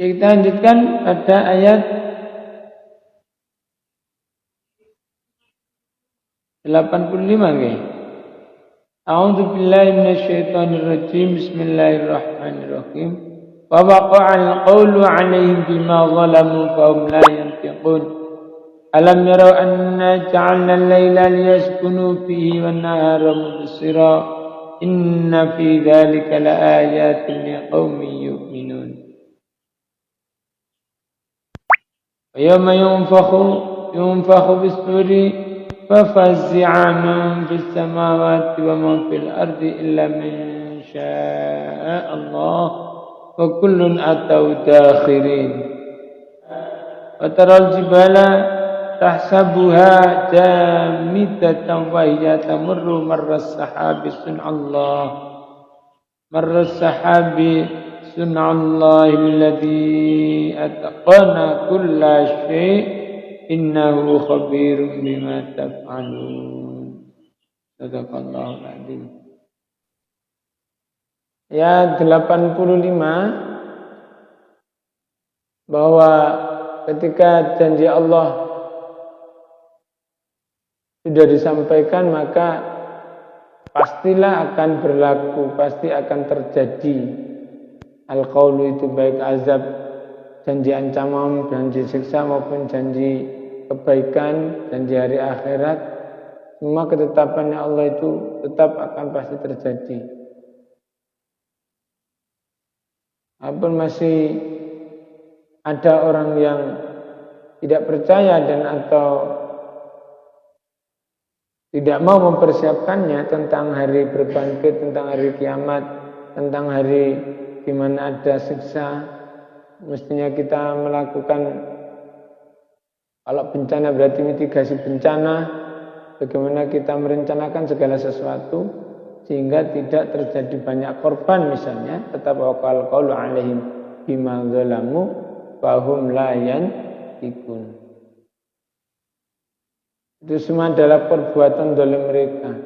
Kita lanjutkan pada ayat 85 nggih. A'udzu billahi minasyaitonir rajim. Bismillahirrahmanirrahim. Wa waqa'al qawlu 'alaihim bima zalamu fa hum la yantiqun. Alam yarau anna ja'alna al-laila liyaskunu fihi wan-nahara mubsira. Inna fi dzalika laayatin liqaumin yu'minun. Wa yawma yunfakhu bis-suri fafazzi'a man fis samawati wa man fil ardi illa man syaa Allah wa kullun atau dakhirin. Wa taral jibala tahsabuha jamidatan wa hiya tamurru marras sahabi sun'allahi alladhi atqana kulla syai' innahu khabirun bima taf'alun. Sadaqallahul adzim. Ya 85 bahwa ketika janji Allah sudah disampaikan maka pastilah akan berlaku, pasti akan terjadi al-qaulu itu baik azab, janji ancaman, janji siksa maupun janji kebaikan, janji hari akhirat. Semua ketetapannya Allah itu tetap akan pasti terjadi. Apapun masih ada orang yang tidak percaya dan atau tidak mau mempersiapkannya tentang hari berbangkit, tentang hari kiamat, tentang hari di mana ada siksa. Mestinya kita melakukan, kalau bencana berarti mitigasi bencana, bagaimana kita merencanakan segala sesuatu sehingga tidak terjadi banyak korban misalnya. Tetap waqal qaulu alaihim bima zalamu fahum la yantiqun. Itu semua adalah perbuatan zalim mereka.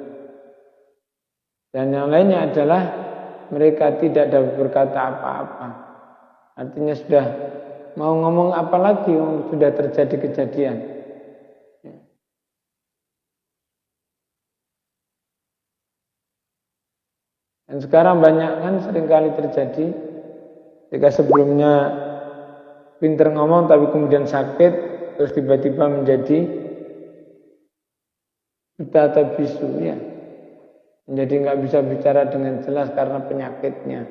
Dan yang lainnya adalah mereka tidak dapat berkata apa-apa. Artinya sudah mau ngomong apa lagi, sudah terjadi kejadian. Dan sekarang banyak kan seringkali terjadi jika sebelumnya pinter ngomong tapi kemudian sakit, terus tiba-tiba menjadi buta atau bisu, ya. Menjadi nggak bisa bicara dengan jelas karena penyakitnya.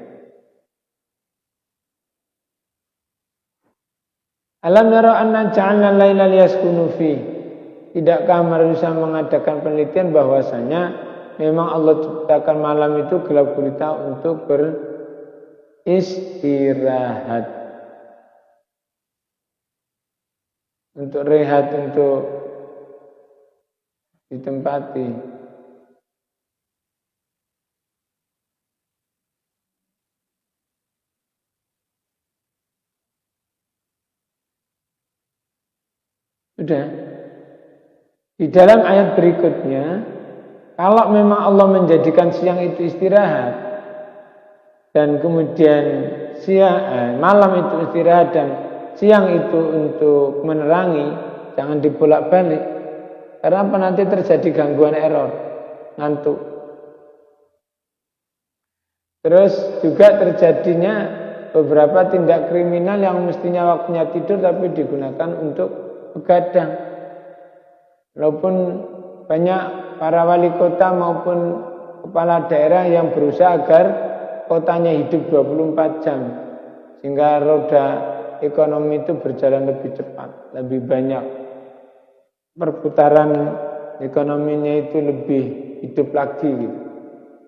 Alam yara anna ja'alna laila liyaskunu fi. Tidakkah manusia mengadakan penelitian bahwasanya memang Allah ciptakan malam itu gelap gulita untuk beristirahat, untuk rehat, untuk ditempati. Sudah. Di dalam ayat berikutnya, kalau memang Allah menjadikan siang itu istirahat dan kemudian malam itu istirahat dan siang itu untuk menerangi, jangan dibolak-balik. Karena apa, nanti terjadi gangguan error, ngantuk. Terus juga terjadinya beberapa tindak kriminal yang mestinya waktunya tidur tapi digunakan untuk begadang. Walaupun banyak para wali kota maupun kepala daerah yang berusaha agar kotanya hidup 24 jam. Sehingga roda ekonomi itu berjalan lebih cepat, lebih banyak. Perputaran ekonominya itu lebih hidup lagi gitu.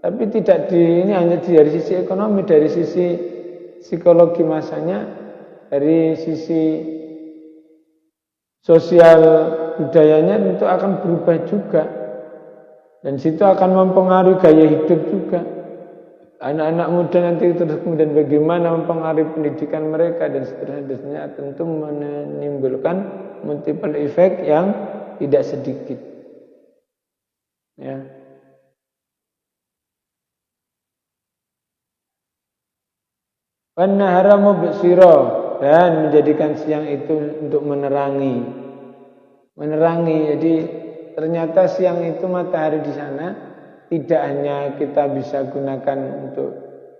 Tapi tidak ini hanya dari sisi ekonomi, dari sisi psikologi masanya, dari sisi sosial budayanya tentu akan berubah juga. Dan situ akan mempengaruhi gaya hidup juga. Anak-anak muda nanti terus kemudian bagaimana mempengaruhi pendidikan mereka dan seterusnya, tentu menimbulkan multiple effect yang tidak sedikit. Ya. Wan nahara mubsira. dan menjadikan siang itu untuk menerangi. Jadi ternyata siang itu matahari di sana tidak hanya kita bisa gunakan untuk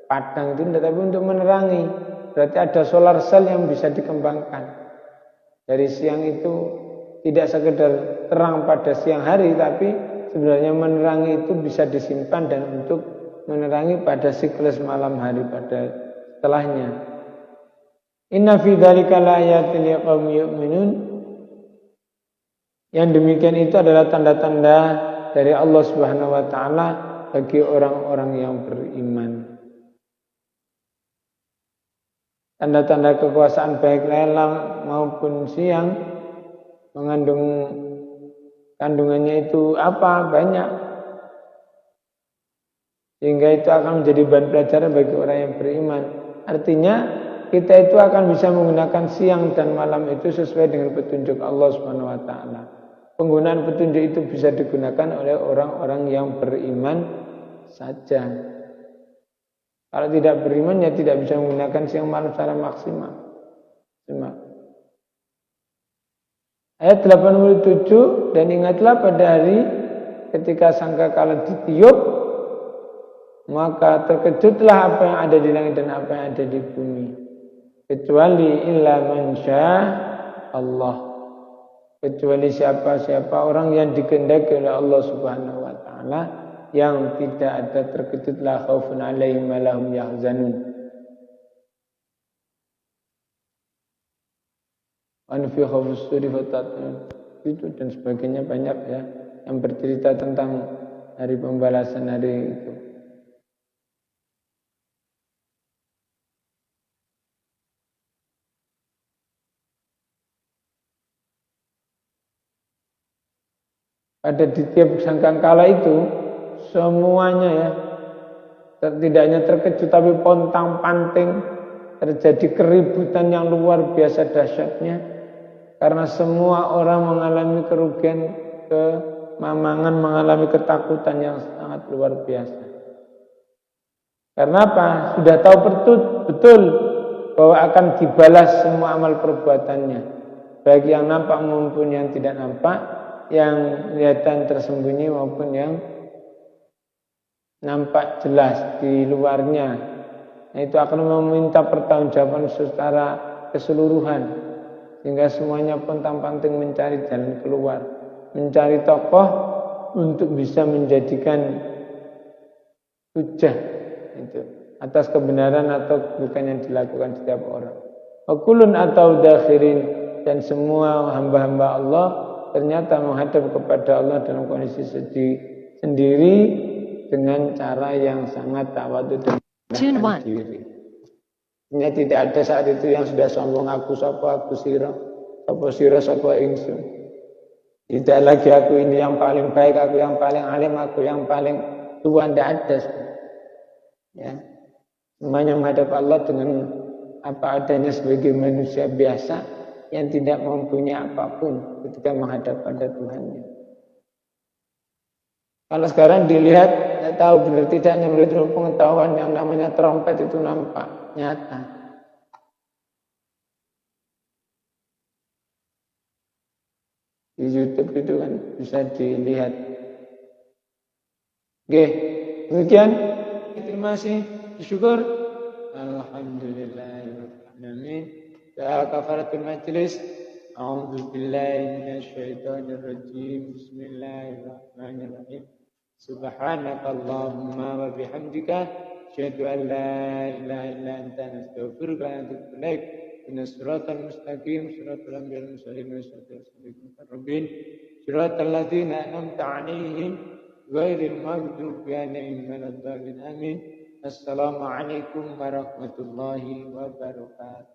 padang itu, tetapi untuk menerangi. Berarti ada solar cell yang bisa dikembangkan. Dari siang itu tidak sekedar terang pada siang hari, tapi sebenarnya menerangi itu bisa disimpan dan untuk menerangi pada siklus malam hari pada setelahnya. Inna fi dzalika laayatin liqaumin yu'minun. Yang demikian itu adalah tanda-tanda dari Allah Subhanahu wa taala bagi orang-orang yang beriman. Tanda-tanda kekuasaan baik lelang maupun siang mengandung kandungannya itu apa? Banyak. Sehingga itu akan menjadi bahan pelajaran bagi orang yang beriman. Artinya kita itu akan bisa menggunakan siang dan malam itu sesuai dengan petunjuk Allah Subhanahu wa taala. Penggunaan petunjuk itu bisa digunakan oleh orang-orang yang beriman saja. Kalau tidak beriman ya tidak bisa menggunakan siang malam secara maksimal. Ayat 87, dan ingatlah pada hari ketika sangkakala ditiup, maka terkejutlah apa yang ada di langit dan apa yang ada di bumi. Kecuali illa man syaa Allah. Kecuali siapa orang yang dikehendaki oleh Allah Subhanahu wa taala, yang tidak ada terkejut, la khaufun 'alaihim wa lahum yahzanun. Anfi khafus suri fatatun itu dan sebagainya banyak ya yang bercerita tentang hari pembalasan hari itu. Pada di tiap sangkakala itu semuanya ya tidak hanya terkejut tapi pontang-panting, terjadi keributan yang luar biasa dahsyatnya karena semua orang mengalami kerugian, kemamangan, mengalami ketakutan yang sangat luar biasa. Karena apa? Sudah tahu betul bahwa akan dibalas semua amal perbuatannya, baik yang nampak maupun yang tidak nampak, yang kelihatan tersembunyi maupun yang nampak jelas di luarnya. Nah, itu akan meminta pertanggungjawaban secara keseluruhan, sehingga semuanya pontang-panting mencari jalan keluar, mencari tokoh untuk bisa menjadikan hujah itu atas kebenaran atau bukan yang dilakukan setiap orang. Wakulun atau dakhirin, dan semua hamba-hamba Allah ternyata menghadap kepada Allah dalam kondisi sendiri dengan cara yang sangat tawadhu dan diri. Ini tidak ada saat itu yang sudah sombong, aku sira ingsun. Tidak lagi aku ini yang paling baik, aku yang paling alim, aku yang paling tua, tidak ada. Ya. Semuanya menghadap Allah dengan apa adanya sebagai manusia biasa yang tidak mempunyai apapun ketika menghadap pada Tuhannya. Kalau sekarang dilihat, tidak tahu benar tidaknya menurut pengetahuan yang namanya trompet itu nampak nyata. Di YouTube itu kan bisa dilihat. Oke, demikian. Terima kasih. Syukur. Alhamdulillahirrahmanirrahim. Ya kafaratul majlis. A'udzu billahi minasyaitonir rajim. Bismillahirrahmanirrahim. Subhanakallahumma wa bihamdika asyhadu an la ilaha illa anta astaghfiruka wa atubu ilaik. Ihdinas siratal mustaqim, siratal anbiya'il mursalin wa siratal ladzina an'amta 'alaihim ghairil maghdubi 'alaihim waladdallin. Amin. Assalamualaikum warahmatullahi wabarakatuh.